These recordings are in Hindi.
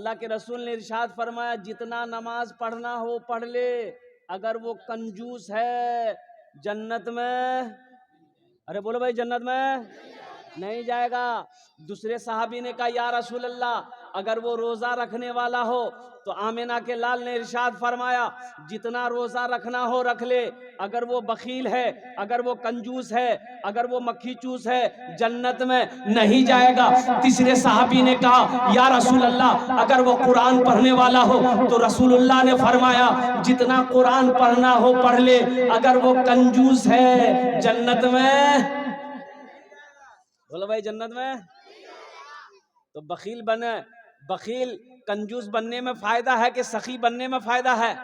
अल्लाह के रसूल ने इरशाद फरमाया जितना नमाज पढ़ना हो पढ़ ले, अगर वो कंजूस है जन्नत में, अरे बोलो भाई, जन्नत में नहीं जाएगा। दूसरे सहाबी ने कहा या रसूल अल्लाह अगर वो रोजा रखने वाला हो, तो आमिना के लाल ने इरशाद फरमाया जितना रोजा रखना हो रख ले, अगर वो बखील है, अगर वो कंजूस है, अगर वो मक्खी चूस है, जन्नत में नहीं जाएगा। तीसरे सहाबी ने कहा या रसूल अल्लाह अगर वो कुरान पढ़ने वाला हो, तो रसूलुल्लाह ने फरमाया जितना कुरान पढ़ना हो पढ़ ले, अगर वो कंजूस है जन्नत में, बोलो भाई जन्नत में। तो बखील बने, बखील कंजूस बनने में फायदा है कि सखी बनने में फायदा है?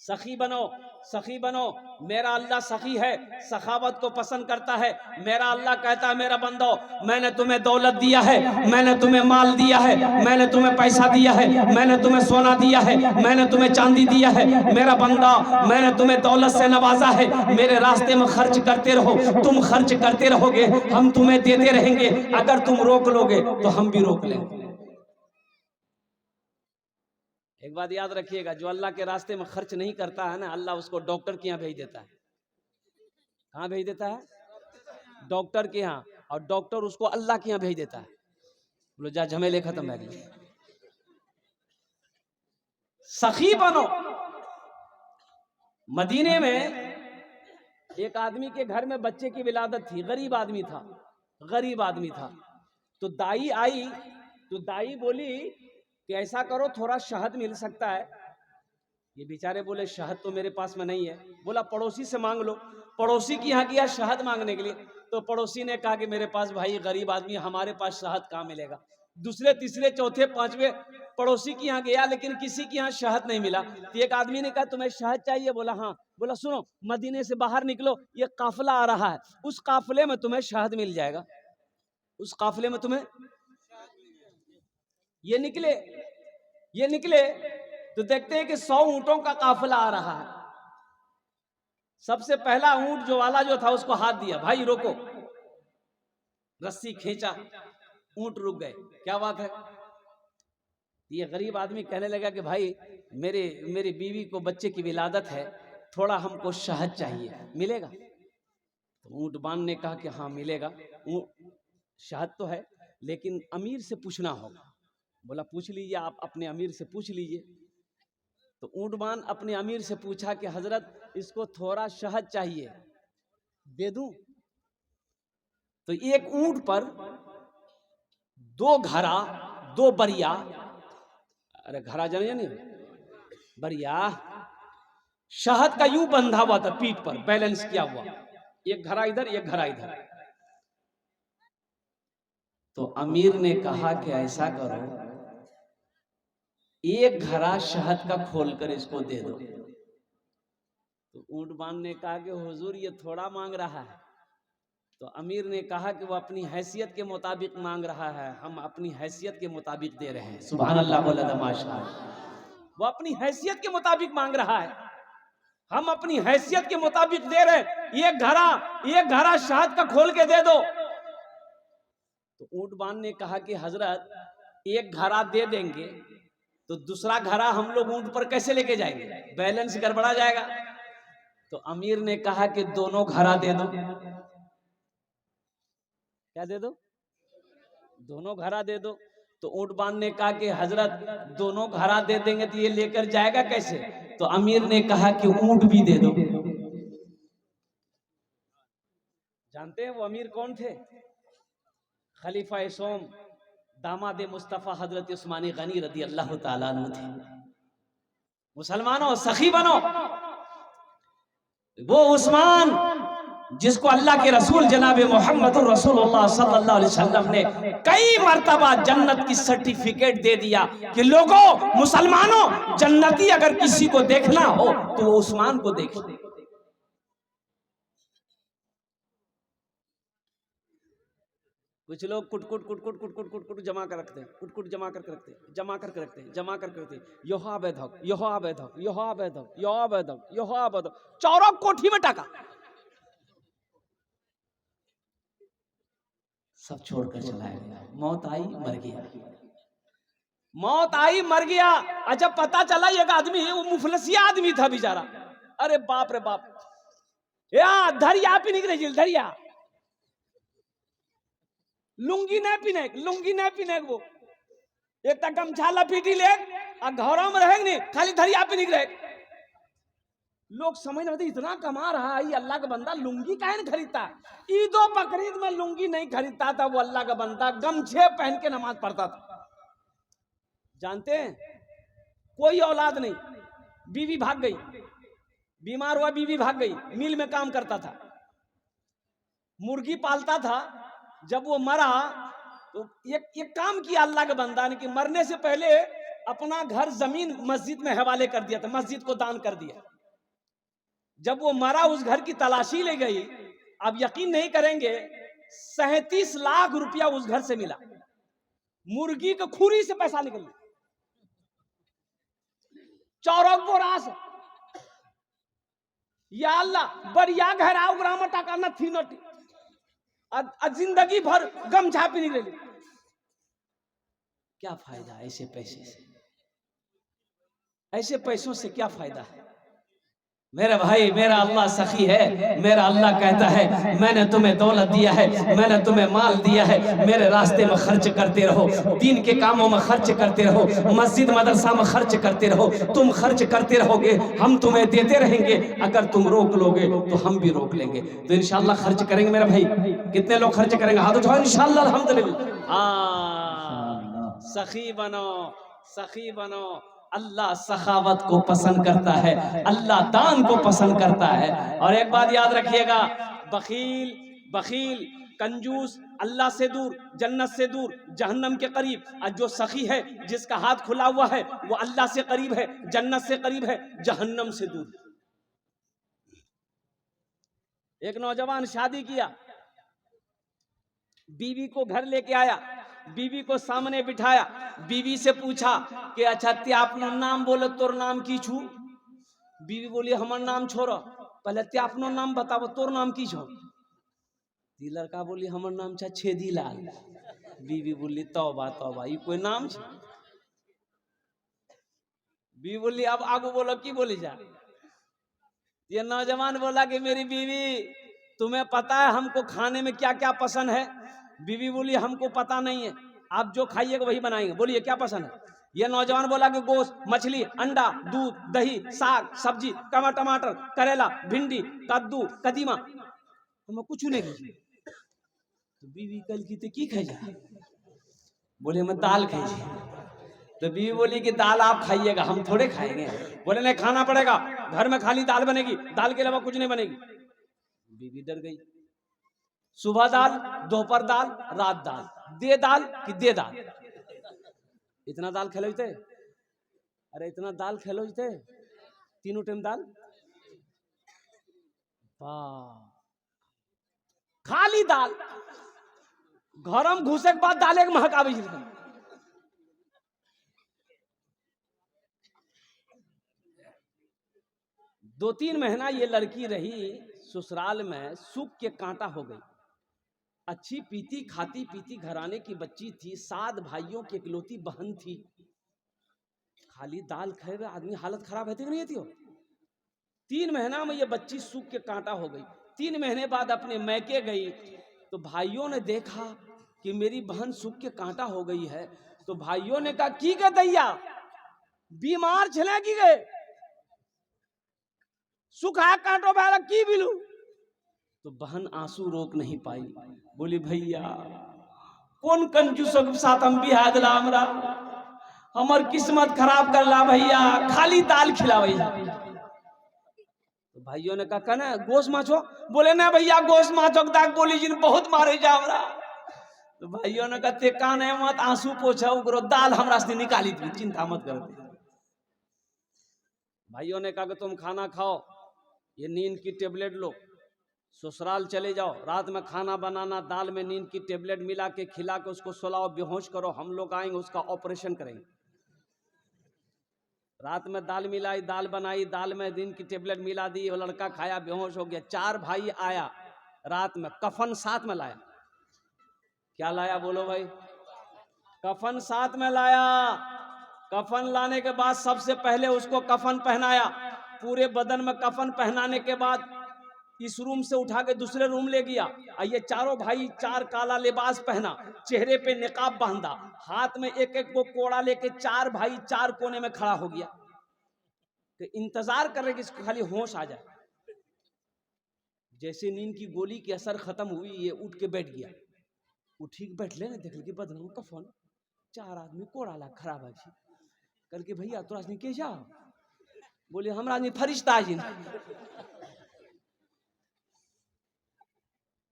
सखी बनो, सखी बनो। मेरा अल्लाह सखी है, सखावत को पसंद करता है। मेरा अल्लाह कहता है मेरा बंदो मैंने तुम्हें दौलत दिया है, मैंने तुम्हें माल दिया है, मैंने तुम्हें पैसा दिया है, मैंने तुम्हें सोना दिया है, मैंने तुम्हें चांदी दिया है। मेरा बंदा मैंने तुम्हें दौलत से नवाजा है, मेरे रास्ते में खर्च करते रहो। तुम खर्च करते रहोगे, हम तुम्हें देते रहेंगे। अगर तुम रोक लोगे तो हम भी रोक लेंगे। एक बात याद रखिएगा, जो अल्लाह के रास्ते में खर्च नहीं करता है ना, अल्लाह उसको डॉक्टर के यहाँ भेज देता है। कहाँ भेज देता है? डॉक्टर के यहाँ। और डॉक्टर उसको अल्लाह के यहाँ भेज देता है। बोलो जा झमेले खत्म है। सखी बनो। मदीने में एक आदमी के घर में बच्चे की विलादत थी, गरीब आदमी था, गरीब आदमी था। तो दाई आई, तो दाई बोली कि ऐसा करो थोड़ा शहद मिल सकता है। ये बेचारे बोले शहद तो मेरे पास में नहीं है। बोला पड़ोसी से मांग लो। पड़ोसी के यहाँ गया शहद मांगने के लिए, तो पड़ोसी ने कहा कि मेरे पास भाई गरीब आदमी, हमारे पास शहद कहाँ मिलेगा। दूसरे तीसरे चौथे पांचवे पड़ोसी के यहाँ गया, लेकिन किसी के यहाँ शहद नहीं मिला। तो एक आदमी ने कहा तुम्हें शहद चाहिए? बोला हाँ। बोला सुनो, मदीने से बाहर निकलो, ये काफिला आ रहा है, उस काफिले में तुम्हें शहद मिल जाएगा। उस काफिले में तुम्हें, ये निकले, ये निकले तो देखते हैं कि 100 ऊंटों का काफिला आ रहा है। सबसे पहला ऊंट जो वाला जो था उसको हाथ दिया, भाई रोको। रस्सी खींचा, ऊंट रुक गए। क्या बात है? ये गरीब आदमी कहने लगा कि भाई मेरी बीवी को बच्चे की विलादत है, थोड़ा हमको शहद चाहिए, मिलेगा? तो ऊंट बान ने कहा कि हाँ मिलेगा, शहद तो है, लेकिन अमीर से पूछना होगा। बोला पूछ लीजिए, आप अपने अमीर से पूछ लीजिए। तो ऊंटबान अपने अमीर से पूछा कि हजरत इसको थोड़ा शहद चाहिए, दे दूं? तो एक ऊंट पर 2 घड़ा, 2 बरिया, अरे घड़ा जाने नहीं, बरिया शहद का यूं बंधा हुआ था, पीठ पर बैलेंस किया हुआ, एक घड़ा इधर एक घड़ा इधर। तो अमीर ने कहा कि ऐसा करो, एक घड़ा शहद का खोलकर इसको दे दो। तो ऊंटबान ने कहा कि हुजूर ये थोड़ा मांग रहा है। तो अमीर ने कहा कि वो अपनी हैसियत के मुताबिक मांग रहा है, हम अपनी हैसियत के मुताबिक दे रहे हैं। सुभान अल्लाह बोला माशाअल्लाह। वो अपनी हैसियत के मुताबिक मांग रहा है, हम अपनी हैसियत के मुताबिक दे रहे हैं। एक घड़ा शहद का खोल के दे दो। तो ऊंटबान ने कहा कि हजरत एक घड़ा दे देंगे तो दूसरा घड़ा हम लोग ऊंट पर कैसे लेके जाएंगे, बैलेंस गड़बड़ा जाएगा। तो अमीर ने कहा कि दोनों घड़ा दे दो। क्या दे दो? दोनों घड़ा दे दो। तो ऊंटबान ने कहा कि हजरत दोनों घड़ा दे देंगे तो ये लेकर जाएगा कैसे? तो अमीर ने कहा कि ऊंट भी दे दो। जानते हैं वो अमीर कौन थे? खलीफा सोम दामाद मुस्तफा हजरत उस्मानी गनी रदी अल्लाह ताला अन्हु थे। मुसलमानों सखी बनो। वो उस्मान जिसको अल्लाह के रसूल जनाब मोहम्मद रसूलुल्लाह सल्लल्लाहु अलैहि वसल्लम ने कई मर्तबा जन्नत की सर्टिफिकेट दे दिया कि लोगों मुसलमानों जन्नती अगर किसी को देखना हो तो वो उस्मान को देखो। कुछ लोग कुट कुट जमा कर रखते हैं, कुट जमा करके रखते हैं, जमा करके रखते हैं, जमा करके रखते हैं। यहा बेधक, यहा बेधक, यहा बेधक, यहा बेधक, यहा बेधक, चौरों कोठी में टाका। सब छोड़कर चला गया, मौत आई मर गया। मौत आई, मर गया। और जब पता चला एक आदमी, वो मुफलसिया आदमी था बेचारा, अरे बाप रे बाप, या धरिया पी निकले, धरिया लुंगी नहीं पीने, लुंगी नहीं पीने वो एक तक गमछा लपीटी ले और घरों में रहेंगे नहीं, खाली धरिया पे निकले। लोग समझ नहीं, इतना कमा रहा है ये अल्लाह का बंदा, लुंगी काहे नहीं खरीदता? ईदो बकरीद में लुंगी नहीं खरीदता था वो अल्लाह का बंदा, गमछे पहन के नमाज पढ़ता था। जानते हैं, कोई औलाद नहीं, बीवी भाग गई, बीमार हुआ बीवी भाग गई, मिल में काम करता था, मुर्गी पालता था। जब वो मरा तो एक काम किया अल्लाह के बंदा ने कि मरने से पहले अपना घर जमीन मस्जिद में हवाले कर दिया था, मस्जिद को दान कर दिया। जब वो मरा उस घर की तलाशी ले गई, आप यकीन नहीं करेंगे 37 लाख रुपया उस घर से मिला, मुर्गी के खुरी से पैसा निकल, चौरक बोरास, या अल्लाह बढ़िया घर आओ ग्राम टाका न थी नटी, जिंदगी भर गम झापी निकले। क्या फायदा ऐसे पैसे से? ऐसे पैसों से क्या फायदा है? मेरा भाई, मेरा अल्लाह सखी है। मेरा अल्लाह कहता है मैंने तुम्हें दौलत दिया है, मैंने तुम्हें माल दिया है, मेरे रास्ते में खर्च करते रहो, दीन के कामों में खर्च करते रहो, मस्जिद मदरसा में खर्च करते रहो। तुम खर्च करते रहोगे, हम तुम्हें देते रहेंगे। अगर तुम रोक लोगे तो हम भी रोक लेंगे। तो इंशाल्लाह खर्च करेंगे मेरा भाई। कितने लोग खर्च करेंगे? हाथ उठाओ इंशाल्लाह, अल्हम्दुलिल्लाह। सखी बनो, सखी बनो। अल्लाह सखावत को पसंद करता है, अल्लाह दान को पसंद करता है। और एक बात याद रखिएगा, बखील, बखील, कंजूस अल्लाह से दूर, जन्नत से दूर, जहन्नम के करीब। और जो सखी है, जिसका हाथ खुला हुआ है, वो अल्लाह से करीब है, जन्नत से करीब है, जहन्नम से दूर। एक नौजवान शादी किया, बीवी को घर लेके आया, बीवी को सामने बिठाया, बीवी से पूछा कि अच्छा ते अपनो नाम बोले, तोर नाम की छू? बीवी बोली हमार नाम छोड़ो, पहले ते अपनो नाम बताओ, तोर नाम की छो? लड़का बोली हमार नाम छा छेदी लाल। बीवी बोली तौबा तौबा, ये कोई नाम छे? बीवी बोली अब आगू बोलो, की बोली जा? ये नौजवान बोला कि मेरी बीवी, तुम्हें पता है हमको खाने में क्या क्या पसंद है? बीवी बोली हमको पता नहीं है, आप जो खाइएगा वही बनाएंगे। बोलिए क्या पसंद है? ये नौजवान बोला कि गोश्त, मछली, अंडा, दूध, दही, साग, सब्जी, टमाटर, करेला, भिंडी, कद्दू, कदीमा, हमें कुछ नहीं खाई। तो बीवी कल की की खाई जा? बोले मैं दाल खाई। तो बीवी बोली कि दाल आप खाइएगा, हम थोड़े खाएंगे। बोले नहीं, खाना पड़ेगा, घर में खाली दाल बनेगी, दाल के अलावा कुछ नहीं बनेगी। बीवी डर गई। सुबह दाल, दोपहर दाल, रात दाल, दे दाल कि दे दाल। इतना दाल खेलोते? अरे इतना दाल खेलोते, तीनों टाइम दाल, खाली दाल। घर में घुसे के बाद दाल एक महकावे। 2-3 महीना ये लड़की रही ससुराल में, सुख के कांटा हो गई। अच्छी पीती खाती पीती घराने की बच्ची थी, 7 भाइयों की इकलौती बहन थी। खाली दाल खाए हुए आदमी हालत खराब रहती नहीं थी। 3 महीना में ये बच्ची सुख के कांटा हो गई। 3 महीने बाद अपने मैके गई तो भाइयों ने देखा कि मेरी बहन सुख के कांटा हो गई है। तो भाइयों ने कहा की गए दैया, बीमार छले की गए, सुख है कांटो बहरा की बिलू। तो बहन आंसू रोक नहीं पाई, बोली भैया कौन कंजूसों के साथ हम बिहार दिला, हमरा हमार किस्मत खराब कर ला भैया, खाली दाल खिला भैया। तो भाइयों ने कहा ना गोश्त माछो? बोले ना भैया गोश्त माछो दाग बोली जिन बहुत मारे जा हमरा। तो भाइयों ने कहा ते कान है मत, आंसू पोछा उगरो, दाल हमरा से निकाली थी, चिंता मत करो। भाइयों ने कहा कि तुम खाना खाओ, ये नींद की टेबलेट लो, ससुराल चले जाओ, रात में खाना बनाना, दाल में नींद की टेबलेट मिला के खिला के उसको सुलाओ, बेहोश करो, हम लोग आएंगे उसका ऑपरेशन करेंगे। रात में दाल मिलाई, दाल बनाई, दाल में नींद की टेबलेट मिला दी, वो लड़का खाया, बेहोश हो गया। 4 भाई आया, रात में कफन साथ में लाया। क्या लाया बोलो भाई? कफन साथ में लाया। कफन लाने के बाद सबसे पहले उसको कफन पहनाया, पूरे बदन में कफन पहनाने के बाद इस रूम से उठा के दूसरे रूम ले गया। ये चारों भाई चार काला लिबास पहना, चेहरे पे निकाब बांधा, हाथ में एक एक वो कोड़ा लेके चार भाई चार कोने में खड़ा हो गया, तो इंतजार कर रहे कि इसको खाली होश आ जाए। जैसे नींद की गोली की असर खत्म हुई, ये उठ के बैठ गया। उठी के बैठ ले ना, देख के बदन में कफन, चार आदमी कोड़ा ला खराब है। कल के भैया तो राजनी के जा बोले हम राजनी फरिश्ता जी।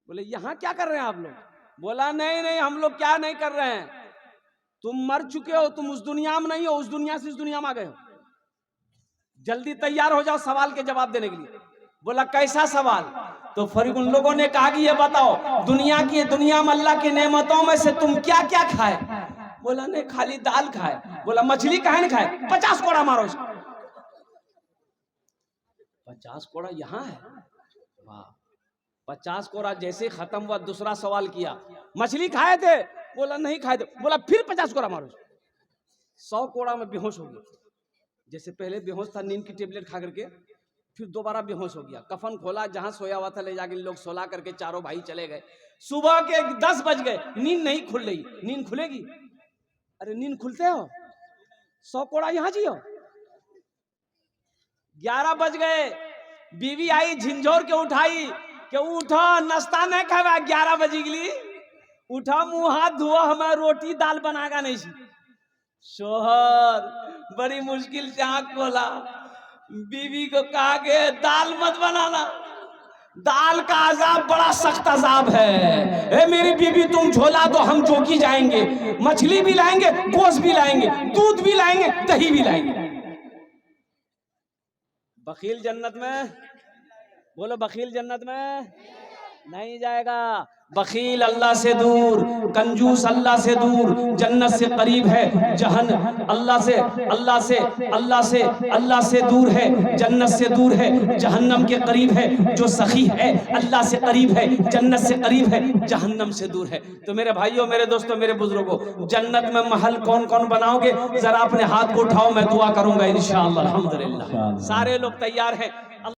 बोले यहाँ क्या कर रहे हैं आप लोग? बोला नहीं नहीं हम लोग क्या नहीं कर रहे हैं, तुम मर चुके हो, तुम उस दुनिया में नहीं हो, उस दुनिया से इस दुनिया में आ गए हो, जल्दी तैयार हो जाओ सवाल के जवाब देने के लिए। बोला कैसा सवाल? तो फिर उन लोगों ने कहा कि ये बताओ दुनिया में अल्लाह की नेमतों में से तुम क्या क्या खाए? बोला नहीं खाली दाल खाए। बोला मछली काहे नहीं खाए? 50 कोड़ा मारो उसको। 50 कोड़ा यहाँ है, वाह। 50 कोड़ा जैसे खत्म हुआ, दूसरा सवाल किया, मछली खाए थे? बोला नहीं खाए थे। बोला फिर 50 कोड़ा मारो। 100 कोड़ा में बेहोश हो गया। जैसे पहले बेहोश था नींद की टेबलेट खा करके, फिर दोबारा बेहोश हो गया। कफन खोला, जहां सोया हुआ था ले जाके लोग सोला करके चारों भाई चले गए। सुबह के 10 बज गए, नींद नहीं खुल रही। नींद खुलेगी? अरे नींद खुलते हो, 100 कोड़ा यहाँ जियो। 11 बज गए, बीवी आई झिंझोर के उठाई कि उठो नाश्ता नहीं खावा, 11 बजे के लिए उठा, मुंह हाथ धुआ, हमें रोटी दाल बनागा नहीं सी। शोहर बड़ी मुश्किल से आंख खोला, बीवी को कहा कि दाल मत बनाना, दाल का अजाब बड़ा सख्त अजाब है। ए मेरी बीवी तुम झोला दो, हम चौकी जाएंगे, मछली भी लाएंगे, गोश्त भी लाएंगे, दूध भी लाएंगे, दही भी लाएंगे। बखील जन्नत में, बोलो बखील जन्नत में नहीं जाएगा। बखील अल्लाह से दूर, कंजूस अल्लाह से दूर, जन्नत से करीब है, अल्लाह से दूर है, जन्नत से दूर है, जहन्नम के करीब है। जो सखी है अल्लाह से करीब है, जन्नत से करीब है, जहन्नम से दूर है। तो मेरे भाइयों, मेरे दोस्तों, मेरे बुजुर्गों, जन्नत में महल कौन कौन बनाओगे? जरा अपने हाथ को उठाओ, मैं दुआ करूंगा इंशाअल्लाह। अल्हम्दुलिल्लाह। सारे लोग तैयार हैं।